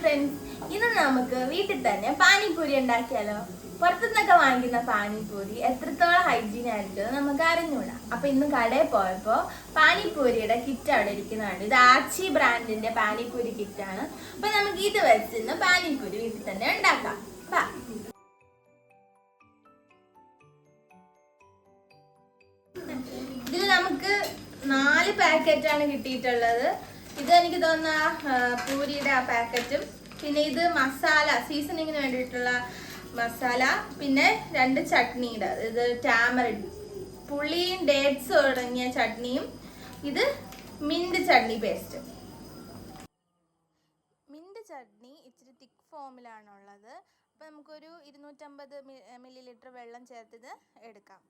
Friends, ഇന്ന് നമുക്ക് വീട്ടിൽ തന്നെ പാനിപ്പൂരി ഉണ്ടാക്കിയാലോ. പുറത്തുനിന്നൊക്കെ വാങ്ങിക്കുന്ന പാനിപ്പൂരി എത്രത്തോളം ഹൈജീൻ ആയിരിക്കും നമുക്ക് അറിഞ്ഞൂടാ. അപ്പൊ ഇന്ന് കടയിൽ പോയപ്പോ പാനിപ്പൂരിയുടെ കിറ്റ് അവിടെ ഇരിക്കുന്നതാണ്. ഇത് ആച്ചി ബ്രാൻഡിന്റെ പാനിപ്പൂരി കിറ്റാണ്. അപ്പൊ നമുക്ക് ഇത് വെച്ചിന്ന് പാനിപ്പൂരി വീട്ടിൽ തന്നെ ഉണ്ടാക്കാം. ഇതിൽ നമുക്ക് 4 പാക്കറ്റാണ് കിട്ടിയിട്ടുള്ളത്. ഇത് എനിക്ക് തോന്നുന്ന പൂരിയുടെ ആ പാക്കറ്റും, പിന്നെ ഇത് മസാല സീസണിങ്ങിന് വേണ്ടിയിട്ടുള്ള മസാല, പിന്നെ 2 ചട്നിയുടെ, ഇത് ടാമറിൻ പുളിയും ഡേറ്റ്സ് തുടങ്ങിയ ചട്നിയും, ഇത് mint chutney paste. Mint chutney ഇച്ചിരി തിക്ക് ഫോമിലാണുള്ളത്. അപ്പം നമുക്കൊരു 250 ml വെള്ളം ചേർത്തത് എടുക്കാം.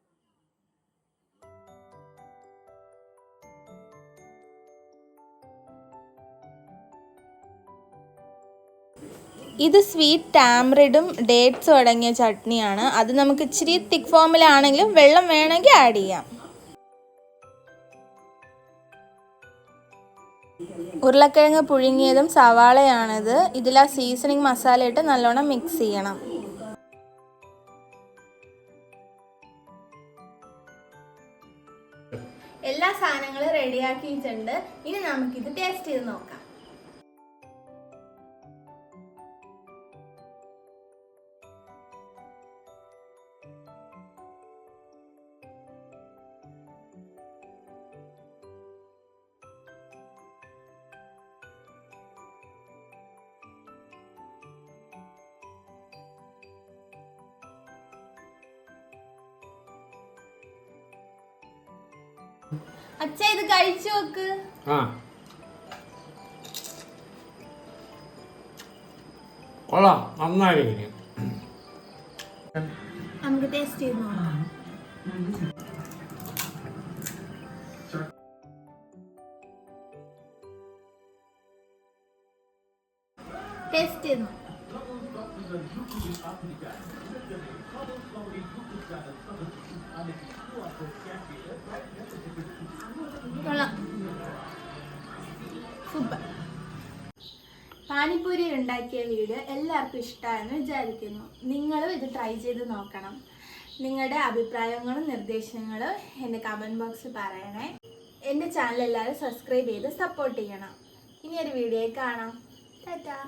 ഇത് സ്വീറ്റ് ടാമറിഡും ഡേറ്റ്സും അടങ്ങിയ ചട്നിയാണ്. അത് നമുക്ക് ഇച്ചിരി തിക്ക് ഫോമിലാണെങ്കിലും വെള്ളം വേണമെങ്കിൽ ആഡ് ചെയ്യാം. ഉരുളക്കിഴങ്ങ് പുഴുങ്ങിയതും സവാളയാണിത്. ഇതിൽ ആ സീസണിങ് മസാല ഇട്ട് നല്ലോണം മിക്സ് ചെയ്യണം. എല്ലാ സാധനങ്ങളും റെഡിയാക്കിയിട്ടുണ്ട്. ഇനി നമുക്കിത് ടേസ്റ്റ് ചെയ്ത് നോക്കാം. അച്ഛ, ഇത് കഴിച്ചു നോക്ക്. കൊള്ളാം, നന്നായി. നമുക്ക് ടേസ്റ്റ് ചെയ്ത് നോക്കാം. ടേസ്റ്റ് ചെയ്ത് നോക്കാം. സൂപ്പർ. പാനിപ്പൂരി ഉണ്ടാക്കിയ വീഡിയോ എല്ലാവർക്കും ഇഷ്ടമായെന്ന് വിചാരിക്കുന്നു. നിങ്ങളും ഇത് ട്രൈ ചെയ്ത് നോക്കണം. നിങ്ങളുടെ അഭിപ്രായങ്ങളും നിർദ്ദേശങ്ങളും എൻ്റെ കമൻറ്റ് ബോക്സിൽ പറയണേ. എൻ്റെ ചാനൽ എല്ലാവരും സബ്സ്ക്രൈബ് ചെയ്ത് സപ്പോർട്ട് ചെയ്യണം. ഇനിയൊരു വീഡിയോ കാണാം. ടാറ്റാ.